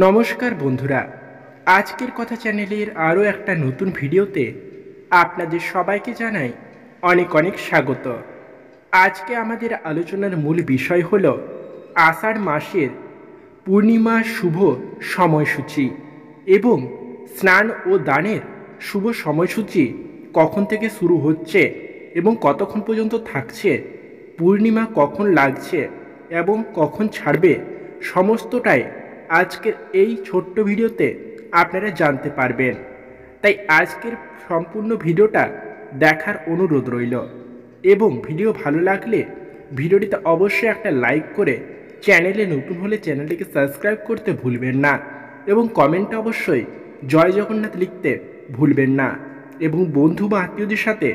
নমস্কার বন্ধুরা, আজকের কথা চ্যানেলের আরও একটা নতুন ভিডিওতে আপনাদের সবাইকে জানাই অনেক অনেক স্বাগত। আজকে আমাদের আলোচনার মূল বিষয় হল আষাঢ় মাসের পূর্ণিমা শুভ সময়সূচি এবং স্নান ও দানের শুভ সময়সূচি কখন থেকে শুরু হচ্ছে এবং কতক্ষণ পর্যন্ত থাকছে, পূর্ণিমা কখন লাগছে এবং কখন ছাড়বে, সমস্তটাই আজকের এই ছোট্ট ভিডিওতে আপনারা জানতে পারবেন। তাই আজকের সম্পূর্ণ ভিডিওটা দেখার অনুরোধ রইল এবং ভিডিও ভালো লাগলে ভিডিওটিতে অবশ্যই একটা লাইক করে চ্যানেলে নতুন হলে চ্যানেলটিকে সাবস্ক্রাইব করতে ভুলবেন না এবং কমেন্টে অবশ্যই জয় জগন্নাথ লিখতে ভুলবেন না এবং বন্ধু বা আত্মীয়দের সাথে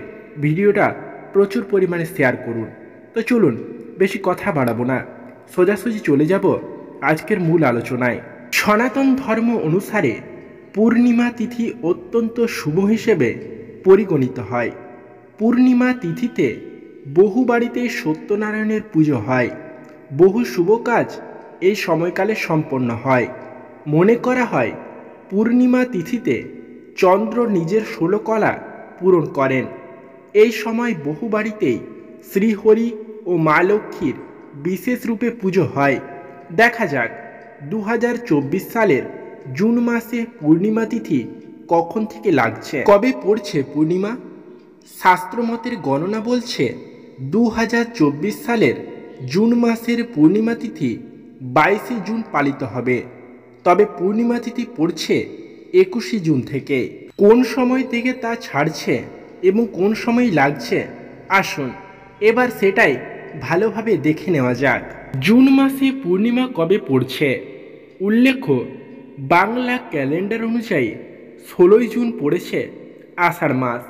ভিডিওটা প্রচুর পরিমাণে শেয়ার করুন। তো চলুন বেশি কথা বাড়াবো না, সোজাসুজি চলে যাব আজকের মূল আলোচনায়। সনাতন ধর্ম অনুসারে পূর্ণিমা তিথি অত্যন্ত শুভ হিসেবে পরিগণিত হয়। পূর্ণিমা তিথিতে বহু বাড়িতে সত্যনারায়ণের পুজো হয়। বহু শুভ কাজ এই সময়কালে সম্পন্ন হয়। মনে করা হয় পূর্ণিমা তিথিতে চন্দ্র নিজের 16 কলা পূরণ করেন। এই সময় বহু বাড়িতেই শ্রীহরি ও মা লক্ষ্মীর বিশেষ রূপে পুজো হয়। দেখা যাক 2024 সালের জুন মাসে পূর্ণিমা তিথি কখন থেকে লাগছে, কবে পড়ছে পূর্ণিমা। শাস্ত্রমতের গণনা বলছে 2024 সালের জুন মাসের পূর্ণিমা তিথি 22 জুন পালিত হবে। তবে পূর্ণিমা তিথি পড়ছে 21 জুন থেকে। কোন সময় থেকে তা ছাড়ছে এবং কোন সময় লাগছে, আসুন এবার সেটাই ভালোভাবে দেখে নেওয়া যাক। জুন মাসে পূর্ণিমা কবে পড়ছে? উল্লেখ্য, বাংলা ক্যালেন্ডার অনুযায়ী 16 জুন পড়েছে আষাঢ় মাস,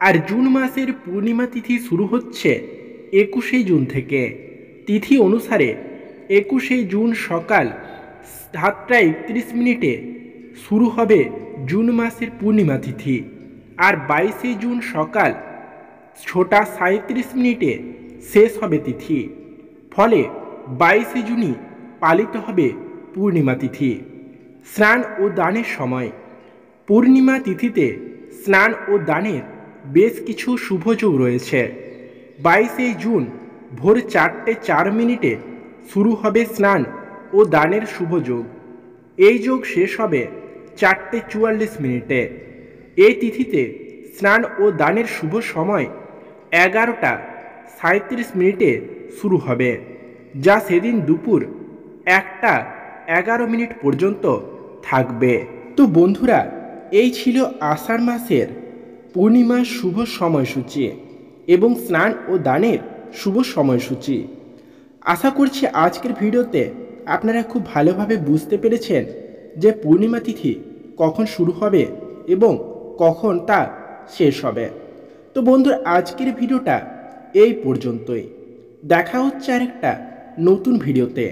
আর জুন মাসের পূর্ণিমা তিথি শুরু হচ্ছে 21 জুন থেকে। তিথি অনুসারে 21 জুন সকাল 7টা 31 শুরু হবে জুন মাসের পূর্ণিমা তিথি, আর 22 জুন সকাল 6টা 37 শেষ হবে তিথি। ফলে 22 জুনই পালিত হবে পূর্ণিমা তিথি। স্নান ও দানের সময়। পূর্ণিমা তিথিতে স্নান ও দানের বেশ কিছু শুভযোগ রয়েছে। 22 জুন ভোর 4টা 4 শুরু হবে স্নান ও দানের শুভযোগ। এই যোগ শেষ হবে 4টা 44। এই তিথিতে স্নান ও দানের শুভ সময় 11টা 37 শুরু হবে, যা সেদিন দুপুর 1টা 11 পর্যন্ত থাকবে। তো বন্ধুরা, এই ছিল আষাঢ় মাসের পূর্ণিমার শুভ সময়সূচি এবং স্নান ও দানের শুভ সময়সূচি। আশা করছি আজকের ভিডিওতে আপনারা খুব ভালোভাবে বুঝতে পেরেছেন যে পূর্ণিমা তিথি কখন শুরু হবে এবং কখন তা শেষ হবে। তো বন্ধুরা, আজকের ভিডিওটা এই পর্যন্তই। দেখা হচ্ছে আরেকটা নতুন ভিডিওতে।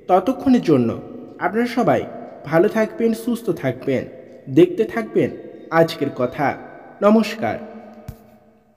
ততক্ষণের জন্য আপনারা সবাই ভালো থাকবেন, সুস্থ থাকবেন, দেখতে থাকবেন আজকের কথা। নমস্কার।